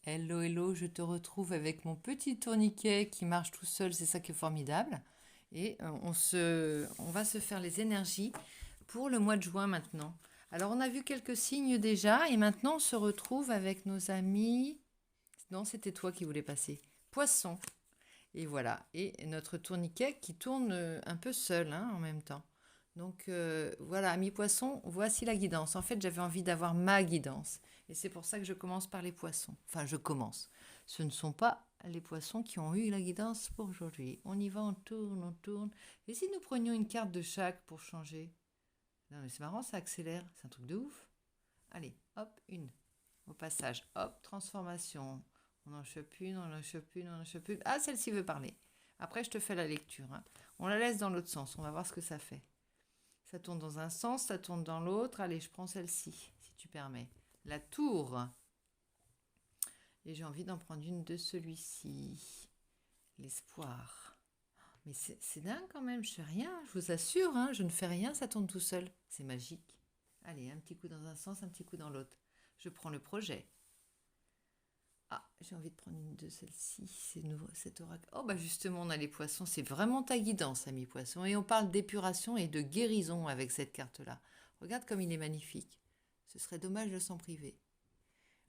Hello, hello, je te retrouve avec mon petit tourniquet qui marche tout seul, c'est ça qui est formidable. Et on va se faire les énergies pour le mois de juin maintenant. Alors on a vu quelques signes déjà et maintenant on se retrouve avec nos amis. Non, c'était toi qui voulais passer. Poisson. Et voilà. Et notre tourniquet qui tourne un peu seul en même temps. Donc voilà, amis poissons, voici la guidance. En fait, j'avais envie d'avoir ma guidance. Et c'est pour ça que je commence par les poissons. Enfin, je commence. Ce ne sont pas les poissons qui ont eu la guidance pour aujourd'hui. On y va, on tourne, on tourne. Et si nous prenions une carte de chaque pour changer? Non, mais c'est marrant, ça accélère. C'est un truc de ouf. Allez, hop, une. Au passage, hop, transformation. On en chope une, on en chope une, on en chope une. Ah, celle-ci veut parler. Après, je te fais la lecture. On la laisse dans l'autre sens. On va voir ce que ça fait. Ça tourne dans un sens, ça tourne dans l'autre. Allez, je prends celle-ci, si tu permets. La tour. Et j'ai envie d'en prendre une de celui-ci. L'espoir. Mais c'est dingue quand même, je fais rien, je vous assure, je ne fais rien, ça tourne tout seul. C'est magique. Allez, un petit coup dans un sens, un petit coup dans l'autre. Je prends le projet. Ah, j'ai envie de prendre une de celles-ci, c'est nouveau, cet oracle. Oh, bah justement, on a les poissons, c'est vraiment ta guidance, ami poisson. Et on parle d'épuration et de guérison avec cette carte-là. Regarde comme il est magnifique. Ce serait dommage de s'en priver.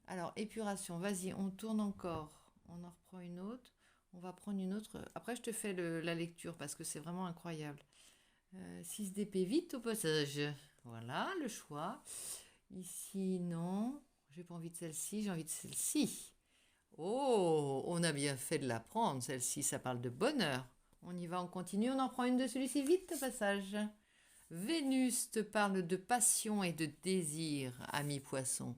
Alors, épuration, vas-y, on tourne encore. On en reprend une autre. On va prendre une autre. Après, je te fais la lecture parce que c'est vraiment incroyable. 6 d'épée, vite au passage. Voilà, le choix. Ici, non. J'ai pas envie de celle-ci, j'ai envie de celle-ci. Oh, on a bien fait de la prendre, celle-ci, ça parle de bonheur. On y va, on continue, on en prend une de celui-ci, vite au passage. Vénus te parle de passion et de désir, ami poisson.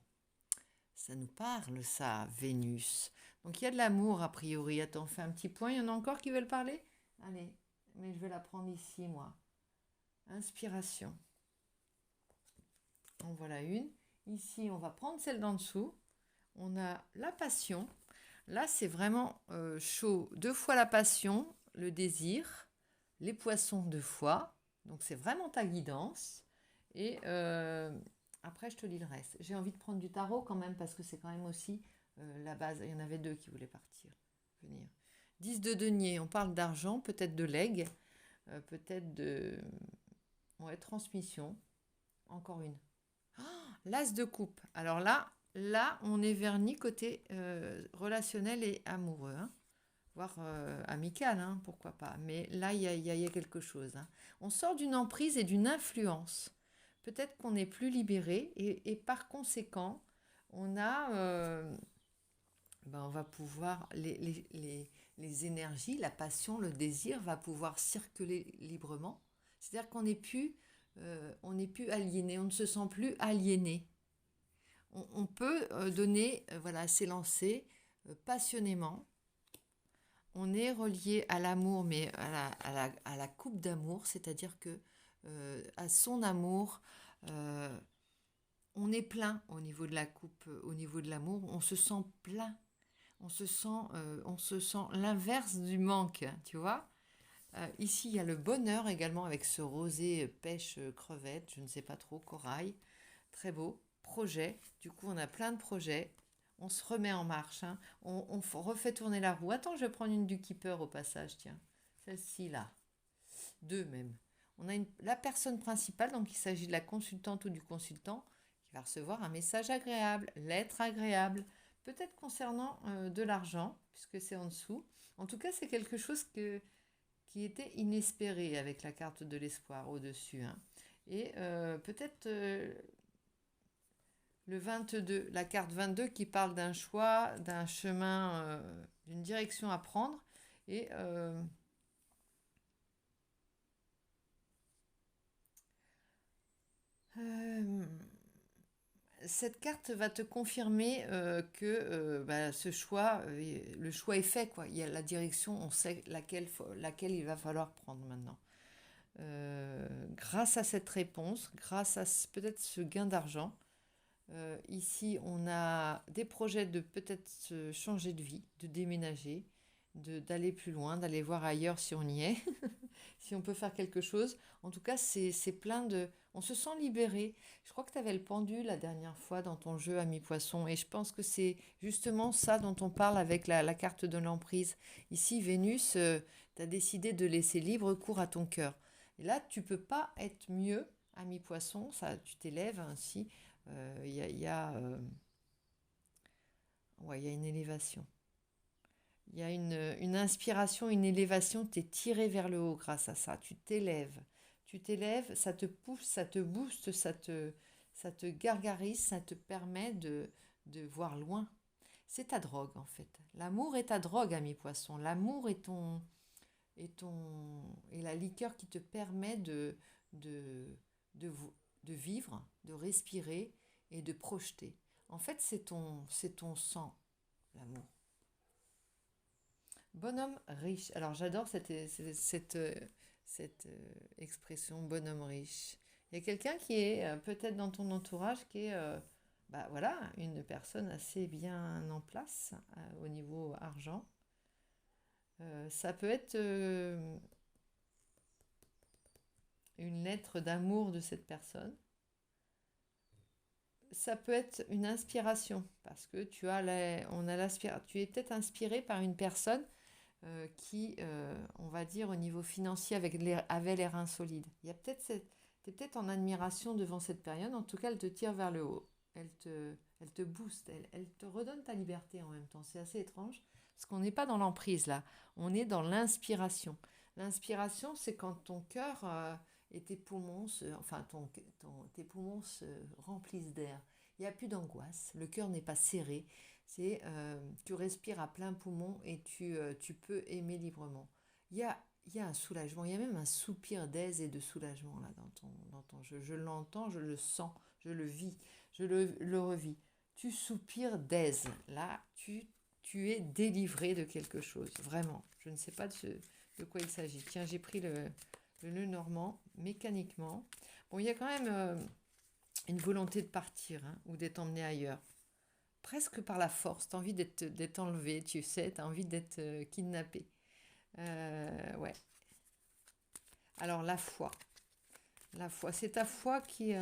Ça nous parle, ça, Vénus. Donc il y a de l'amour, a priori. Attends, fais un petit point, il y en a encore qui veulent parler? Allez, mais je vais la prendre ici, moi. Inspiration. En voilà une. Ici, on va prendre celle d'en dessous. On a la passion. Là, c'est vraiment chaud. Deux fois la passion, le désir, les poissons deux fois. Donc, c'est vraiment ta guidance. Et après, je te lis le reste. J'ai envie de prendre du tarot quand même parce que c'est quand même aussi la base. Il y en avait deux qui voulaient partir, venir. 10 de denier, on parle d'argent, peut-être de legs, peut-être de ouais, transmission. Encore une. L'as de coupe. Alors là, on est verni côté relationnel et amoureux, voire amical, pourquoi pas. Mais là, il y a quelque chose. On sort d'une emprise et d'une influence. Peut-être qu'on est plus libéré et par conséquent, on a, on va pouvoir, les énergies, la passion, le désir va pouvoir circuler librement. C'est-à-dire qu'on n'est plus, on n'est plus aliéné, on ne se sent plus aliéné. On peut donner, voilà, s'élancer passionnément. On est relié à l'amour, mais à la coupe d'amour, c'est-à-dire que à son amour, on est plein au niveau de la coupe, au niveau de l'amour, on se sent plein, on se sent l'inverse du manque, tu vois. Ici, il y a le bonheur également avec ce rosé pêche crevette, je ne sais pas trop, corail. Très beau. Projet. Du coup, on a plein de projets. On se remet en marche. On refait tourner la roue. Attends, je vais prendre une du keeper au passage, tiens. Celle-ci, là. Deux même. On a la personne principale, donc il s'agit de la consultante ou du consultant, qui va recevoir un message agréable, lettre agréable, peut-être concernant de l'argent, puisque c'est en dessous. En tout cas, c'est quelque chose qui était inespéré avec la carte de l'espoir au-dessus. Et peut-être le 22, la carte 22 qui parle d'un choix, d'un chemin, d'une direction à prendre. Et euh, cette carte va te confirmer que ce choix, le choix est fait, quoi. Il y a la direction, on sait laquelle il va falloir prendre maintenant. Grâce à cette réponse, grâce à peut-être ce gain d'argent, ici, on a des projets de peut-être changer de vie, de déménager, d'aller plus loin, d'aller voir ailleurs si on y est, si on peut faire quelque chose. En tout cas, c'est plein de... On se sent libéré. Je crois que tu avais le pendu la dernière fois dans ton jeu Ami Poisson, et je pense que c'est justement ça dont on parle avec la carte de l'emprise. Ici, Vénus, tu as décidé de laisser libre cours à ton cœur. Et là, tu peux pas être mieux, Ami Poisson, ça, tu t'élèves ainsi. Ouais, il y a une élévation. Il y a une inspiration, une élévation, tu es tiré vers le haut grâce à ça. Tu t'élèves. Tu t'élèves, ça te pousse, ça te booste, ça te gargarise, ça te permet de voir loin. C'est ta drogue en fait. L'amour est ta drogue, ami poisson. L'amour est la liqueur qui te permet de, de, de vivre, de respirer et de projeter. En fait, c'est ton sang, l'amour. Bonhomme riche. Alors j'adore cette expression bonhomme riche. Il y a quelqu'un qui est peut-être dans ton entourage qui est bah voilà, une personne assez bien en place au niveau argent. Ça peut être une lettre d'amour de cette personne. Ça peut être une inspiration parce que tu es peut-être inspiré par une personne qui, on va dire, au niveau financier, avait les reins solides. Il y a peut-être t'es peut-être en admiration devant cette période. En tout cas, elle te tire vers le haut. Elle te booste. Elle te redonne ta liberté en même temps. C'est assez étrange parce qu'on n'est pas dans l'emprise là. On est dans l'inspiration. L'inspiration, c'est quand ton cœur et tes poumons, tes poumons se remplissent d'air. Il n'y a plus d'angoisse. Le cœur n'est pas serré. Tu respires à plein poumon et tu peux aimer librement. Il y a un soulagement, il y a même un soupir d'aise et de soulagement là dans ton jeu. Je l'entends, je le sens, je le vis, je le revis. Tu soupires d'aise. Là, tu es délivré de quelque chose, vraiment. Je ne sais pas de quoi il s'agit. Tiens, j'ai pris le nœud normand mécaniquement. Bon, il y a quand même une volonté de partir hein, ou d'être emmené ailleurs presque par la force. Tu as envie d'être enlevé, tu sais, tu as envie d'être kidnappé. Ouais. Alors, la foi. La foi, c'est ta foi qui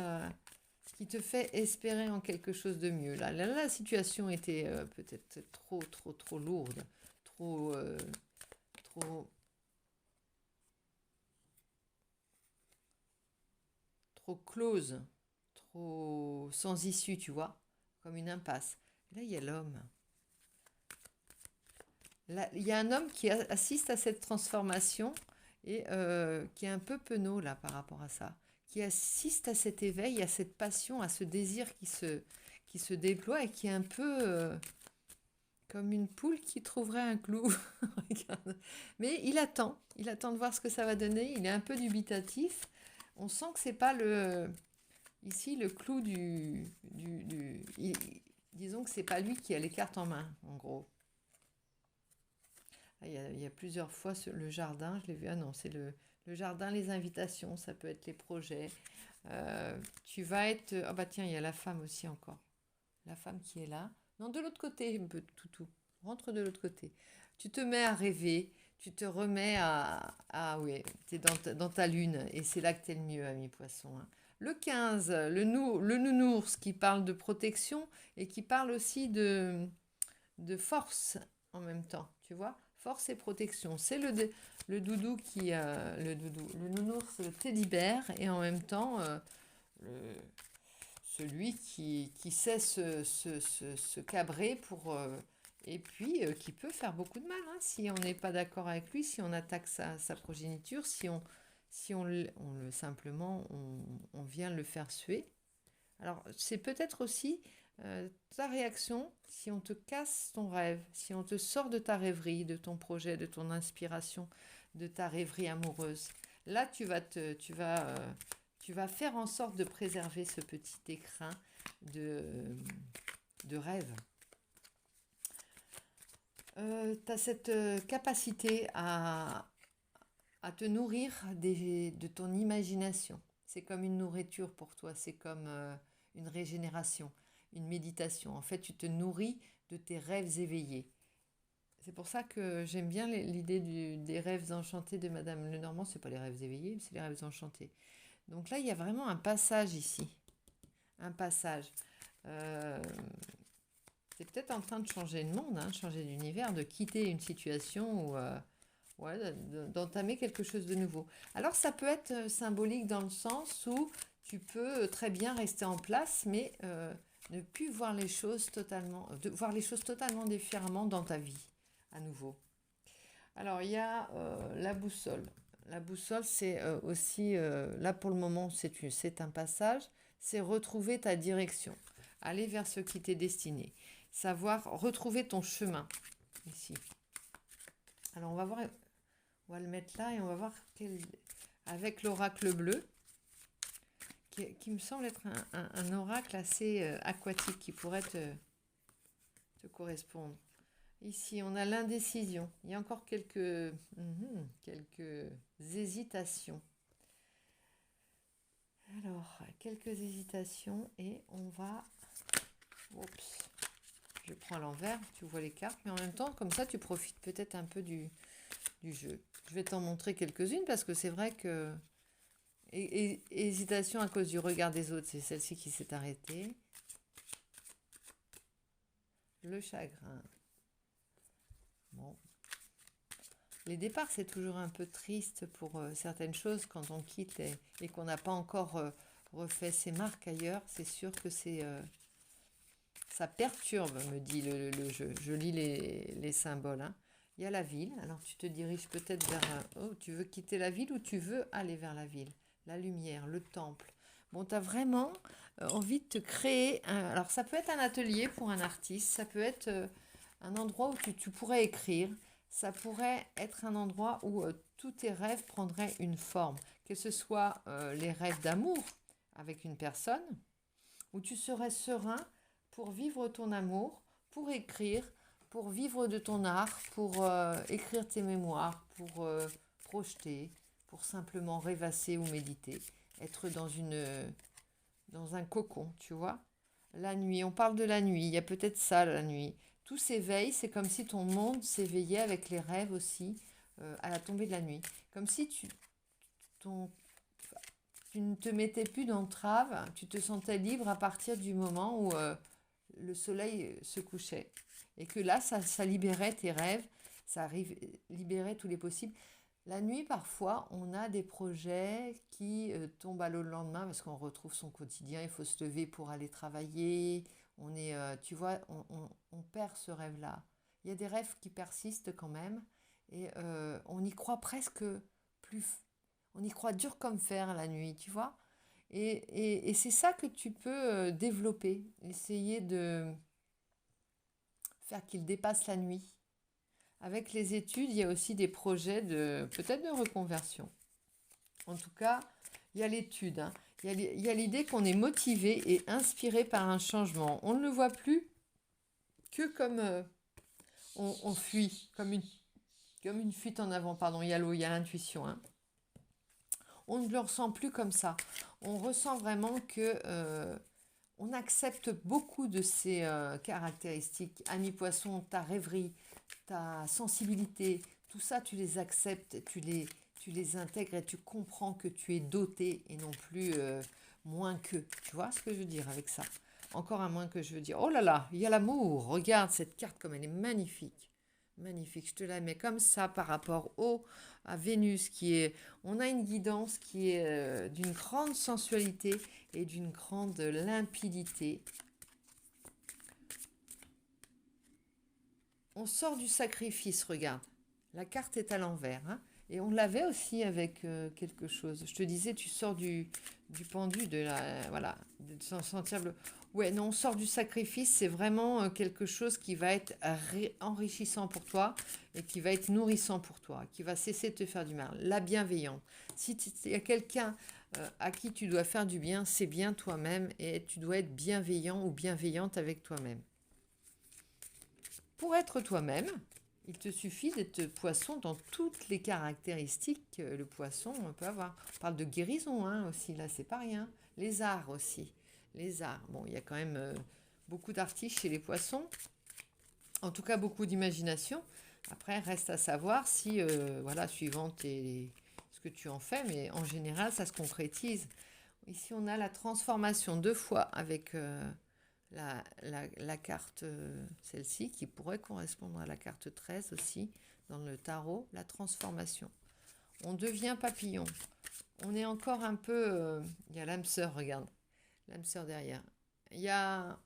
te fait espérer en quelque chose de mieux. Là, la situation était peut-être trop, trop, trop lourde, trop, trop, trop close, trop sans issue, tu vois, comme une impasse. Là, il y a l'homme. Là, il y a un homme qui assiste à cette transformation et qui est un peu penaud là par rapport à ça, qui assiste à cet éveil, à cette passion, à ce désir qui se déploie et qui est un peu comme une poule qui trouverait un clou. Regarde. Mais il attend de voir ce que ça va donner, il est un peu dubitatif. On sent que c'est pas ici le clou disons que c'est pas lui qui a les cartes en main, en gros. Ah, il y a plusieurs fois le jardin, je l'ai vu. Ah non, c'est le jardin, les invitations, ça peut être les projets. Tu vas être. Ah bah tiens, il y a la femme aussi encore. La femme qui est là. Non, de l'autre côté, un peu toutou. Rentre de l'autre côté. Tu te mets à rêver, tu te remets à. Ah oui, tu es dans ta lune et c'est là que tu es le mieux, ami poisson. Hein. Le 15, le nounours qui parle de protection et qui parle aussi de force en même temps, tu vois. Force et protection. C'est le doudou le nounours, le teddy bear, et en même temps, le- celui qui sait se cabrer et puis qui peut faire beaucoup de mal hein, si on n'est pas d'accord avec lui, si on attaque sa progéniture, simplement on vient le faire suer. Alors, c'est peut-être aussi ta réaction si on te casse ton rêve, si on te sort de ta rêverie, de ton projet, de ton inspiration, de ta rêverie amoureuse. Là, tu vas faire en sorte de préserver ce petit écrin de, de rêve. Tu as cette capacité à te nourrir de ton imagination. C'est comme une nourriture pour toi, c'est comme une régénération, une méditation. En fait, tu te nourris de tes rêves éveillés. C'est pour ça que j'aime bien l'idée des rêves enchantés de Madame Lenormand. C'est pas les rêves éveillés, c'est les rêves enchantés. Donc là, il y a vraiment un passage ici. Un passage. Euh, c'est peut-être en train de changer de monde, hein, changer d'univers, de quitter une situation ou ouais, d'entamer quelque chose de nouveau. Alors ça peut être symbolique dans le sens où tu peux très bien rester en place, mais ne plus voir les choses totalement, voir les choses totalement différemment dans ta vie, à nouveau. Alors il y a la boussole. La boussole, c'est aussi, là pour le moment, c'est un passage, c'est retrouver ta direction, aller vers ce qui t'est destiné, savoir retrouver ton chemin ici. Alors on va le mettre là et on va voir avec l'oracle bleu, qui me semble être un oracle assez aquatique qui pourrait te correspondre. Ici, on a l'indécision. Il y a encore quelques hésitations. Alors, quelques hésitations et on va... Oups, je prends à l'envers, tu vois les cartes, mais en même temps, comme ça, tu profites peut-être un peu du jeu. Je vais t'en montrer quelques-unes parce que c'est vrai que... hésitation à cause du regard des autres, c'est celle-ci qui s'est arrêtée. Le chagrin. Bon. Les départs, c'est toujours un peu triste pour certaines choses quand on quitte et qu'on n'a pas encore refait ses marques ailleurs. C'est sûr que ça perturbe, me dit le jeu. Je lis les symboles. Hein. Il y a la ville. Alors tu te diriges peut-être vers... oh, tu veux quitter la ville ou tu veux aller vers la ville? La lumière, le temple. Bon, tu as vraiment envie de te créer... alors ça peut être un atelier pour un artiste. Ça peut être un endroit où tu pourrais écrire. Ça pourrait être un endroit où tous tes rêves prendraient une forme. Que ce soit les rêves d'amour avec une personne, où tu serais serein pour vivre ton amour, pour écrire, pour vivre de ton art, pour écrire tes mémoires, pour projeter, pour simplement rêvasser ou méditer, être dans un cocon, tu vois. La nuit, on parle de la nuit, il y a peut-être ça la nuit. Tout s'éveille, c'est comme si ton monde s'éveillait avec les rêves aussi à la tombée de la nuit. Comme si ton, tu ne te mettais plus d'entrave, tu te sentais libre à partir du moment où le soleil se couchait. Et que là, ça libérait tes rêves, libérait tous les possibles. La nuit, parfois, on a des projets qui tombent à l'eau le lendemain parce qu'on retrouve son quotidien, il faut se lever pour aller travailler. On est, tu vois, on perd ce rêve-là. Il y a des rêves qui persistent quand même et on y croit presque plus. On y croit dur comme fer la nuit, tu vois. Et c'est ça que tu peux développer, essayer de faire qu'il dépasse la nuit. Avec les études, il y a aussi des projets peut-être de reconversion. En tout cas, il y a l'étude. Hein. Il y a l'idée qu'on est motivé et inspiré par un changement. On ne le voit plus que comme on fuit, comme une fuite en avant. Pardon, il y a l'eau, il y a l'intuition. Hein. On ne le ressent plus comme ça. On ressent vraiment que on accepte beaucoup de ces caractéristiques. Ami poisson, ta rêverie, ta sensibilité, tout ça, tu les acceptes, tu les intègres et tu comprends que tu es doté et non plus moins que. Tu vois ce que je veux dire avec ça? Encore un moins que je veux dire. Oh là là, il y a l'amour. Regarde cette carte comme elle est magnifique. Magnifique. Je te la mets comme ça par rapport à Vénus qui est... On a une guidance qui est d'une grande sensualité et d'une grande limpidité. On sort du sacrifice, regarde. La carte est à l'envers. Hein, et on l'avait aussi avec quelque chose. Je te disais, tu sors du pendu, voilà, de sentir le... Ouais, non, on sort du sacrifice, c'est vraiment quelque chose qui va être enrichissant pour toi et qui va être nourrissant pour toi, qui va cesser de te faire du mal. La bienveillance. Si il y a quelqu'un à qui tu dois faire du bien, c'est bien toi-même et tu dois être bienveillant ou bienveillante avec toi-même. Pour être toi-même, il te suffit d'être poisson dans toutes les caractéristiques que le poisson peut avoir. On parle de guérison hein, aussi, là c'est pas rien. Les arts aussi. Les arts. Bon, il y a quand même beaucoup d'artistes chez les poissons. En tout cas, beaucoup d'imagination. Après, reste à savoir si, voilà, suivant ce que tu en fais, mais en général, ça se concrétise. Ici, on a la transformation deux fois avec la carte, celle-ci, qui pourrait correspondre à la carte 13 aussi, dans le tarot, la transformation. On devient papillon. On est encore un peu... il y a l'âme sœur, regarde. L'âme sœur derrière. Il y a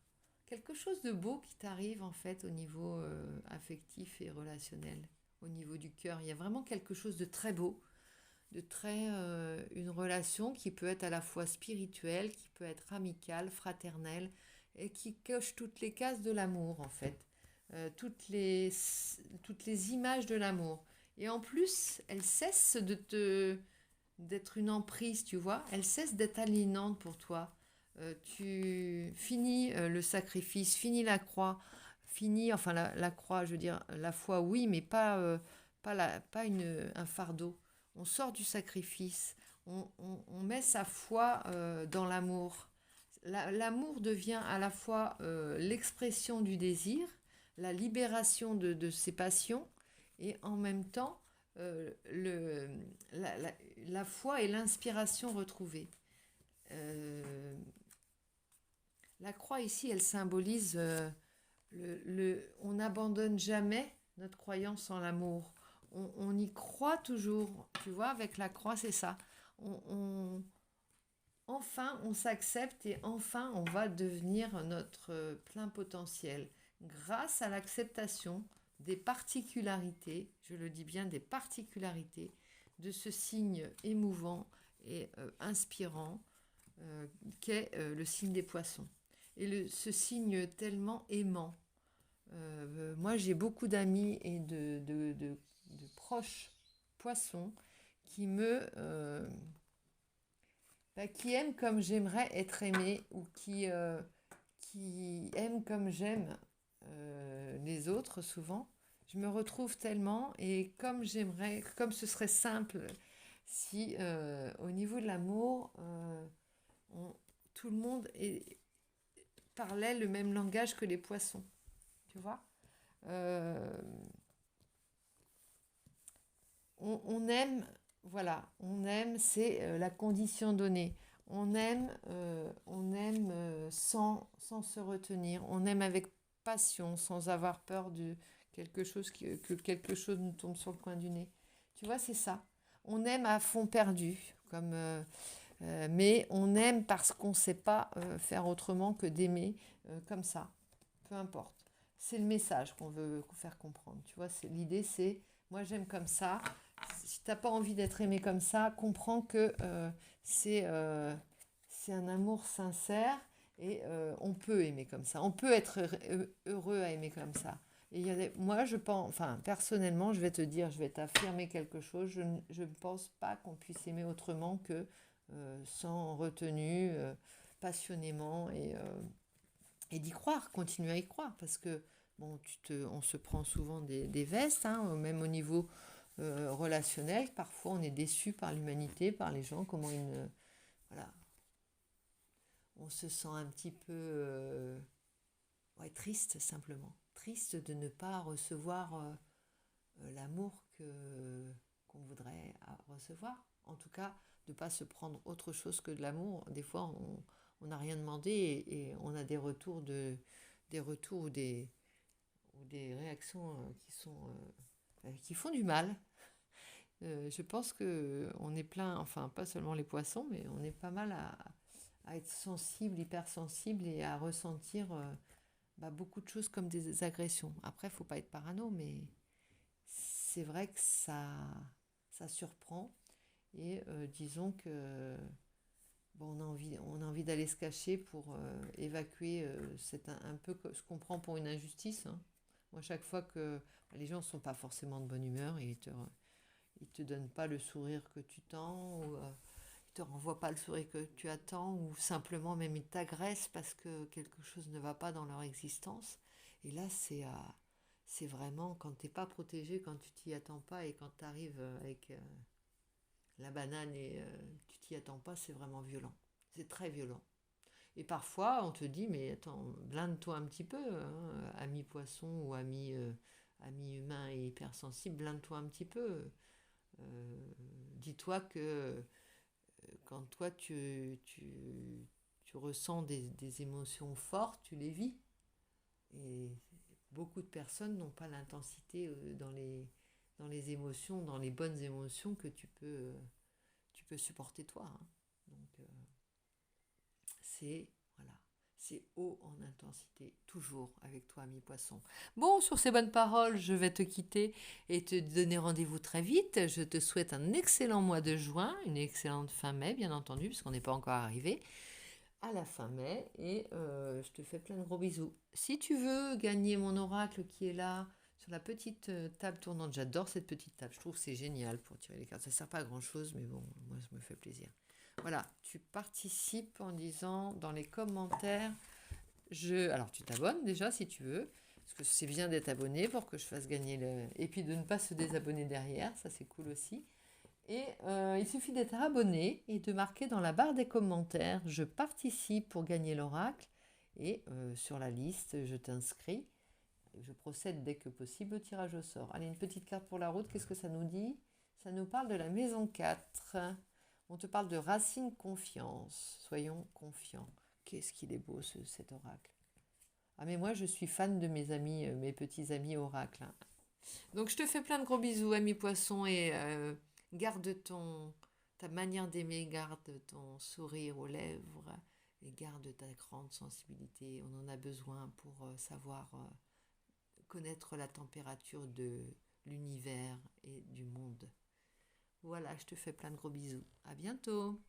quelque chose de beau qui t'arrive en fait au niveau affectif et relationnel, au niveau du cœur. Il y a vraiment quelque chose de très beau, de très... une relation qui peut être à la fois spirituelle, qui peut être amicale, fraternelle, et qui coche toutes les cases de l'amour en fait. Toutes les images de l'amour. Et en plus, elle cesse d'être une emprise, tu vois. Elle cesse d'être aliénante pour toi. Tu finis le sacrifice, finis la croix, finis, enfin la croix, je veux dire, la foi, oui, mais pas un fardeau. On sort du sacrifice, on met sa foi dans l'amour. L'amour devient à la fois l'expression du désir, la libération de ses passions, et en même temps le, la foi et l'inspiration retrouvée. Euh, la croix ici, elle symbolise on n'abandonne jamais notre croyance en l'amour. On y croit toujours. Tu vois, avec la croix, c'est ça. Enfin, on s'accepte et enfin, on va devenir notre plein potentiel grâce à l'acceptation des particularités, je le dis bien, des particularités de ce signe émouvant et inspirant qu'est le signe des poissons. Et ce signe tellement aimant. Moi, j'ai beaucoup d'amis et de proches poissons qui qui aiment comme j'aimerais être aimée ou qui aiment comme j'aime les autres souvent. Je me retrouve tellement et comme j'aimerais, comme ce serait simple si au niveau de l'amour, on- tout le monde parlait le même langage que les poissons, tu vois. Euh, on aime, voilà, on aime, c'est la condition donnée. On aime sans se retenir. On aime avec passion, sans avoir peur de quelque chose que quelque chose nous tombe sur le coin du nez. Tu vois, c'est ça. On aime à fond perdu, mais on aime parce qu'on ne sait pas faire autrement que d'aimer comme ça. Peu importe. C'est le message qu'on veut faire comprendre. Tu vois, l'idée, c'est moi j'aime comme ça. Si t'as pas envie d'être aimé comme ça, comprends que c'est un amour sincère et on peut aimer comme ça. On peut être heureux à aimer comme ça. Et moi, je pense, enfin, personnellement, je vais te dire, je vais t'affirmer quelque chose. Je ne pense pas qu'on puisse aimer autrement que sans retenue, passionnément et d'y croire, continuer à y croire. Parce que, bon, on se prend souvent des vestes, hein, même au niveau relationnel. Parfois, on est déçu par l'humanité, par les gens, comment voilà, on se sent un petit peu ouais, triste, simplement. Triste de ne pas recevoir l'amour qu'on voudrait recevoir. En tout cas, de ne pas se prendre autre chose que de l'amour. Des fois, on n'a rien demandé et on a des retours ou des réactions qui font du mal. Je pense que on est plein, enfin pas seulement les poissons, mais on est pas mal à être sensible, hypersensible et à ressentir beaucoup de choses comme des agressions. Après, il ne faut pas être parano, mais c'est vrai que ça surprend. Et disons que bon, on a envie d'aller se cacher pour évacuer un peu ce qu'on prend pour une injustice. Hein. Moi, chaque fois que les gens ne sont pas forcément de bonne humeur et ils te donnent pas le sourire que tu tends, ou ils te renvoient pas le sourire que tu attends, ou simplement même ils t'agressent parce que quelque chose ne va pas dans leur existence. Et là, c'est vraiment quand t'es pas protégé, quand tu t'y attends pas et quand tu arrives avec la banane et tu t'y attends pas, c'est vraiment violent. C'est très violent. Et parfois, on te dit, mais attends, blinde-toi un petit peu, hein, ami poisson ou ami humain et hypersensible, blinde-toi un petit peu. Dis-toi que quand toi tu ressens des émotions fortes, tu les vis. Et beaucoup de personnes n'ont pas l'intensité dans les émotions, dans les bonnes émotions que tu peux supporter toi, hein. Donc c'est voilà, c'est haut en intensité, toujours avec toi, ami poisson. Bon, sur ces bonnes paroles, je vais te quitter et te donner rendez-vous très vite. Je te souhaite un excellent mois de juin, une excellente fin mai, bien entendu, puisqu'on n'est pas encore arrivé à la fin mai, et je te fais plein de gros bisous. Si tu veux gagner mon oracle qui est là sur la petite table tournante, j'adore cette petite table, je trouve que c'est génial pour tirer les cartes. Ça ne sert pas à grand chose, mais bon, moi ça me fait plaisir. Voilà, tu participes en disant dans les commentaires, alors tu t'abonnes déjà si tu veux, parce que c'est bien d'être abonné pour que je fasse gagner le... Et puis de ne pas se désabonner derrière, ça c'est cool aussi. Et il suffit d'être abonné et de marquer dans la barre des commentaires « Je participe pour gagner l'oracle » et sur la liste, je t'inscris. Je procède dès que possible au tirage au sort. Allez, une petite carte pour la route, qu'est-ce que ça nous dit? Ça nous parle de la maison 4. On te parle de racine confiance. Soyons confiants. Qu'est-ce qu'il est beau cet oracle. Ah mais moi je suis fan de mes amis, mes petits amis oracles, hein. Donc je te fais plein de gros bisous, ami poisson, et garde ta manière d'aimer, garde ton sourire aux lèvres et garde ta grande sensibilité. On en a besoin pour savoir connaître la température de l'univers et du monde. Voilà, je te fais plein de gros bisous. À bientôt.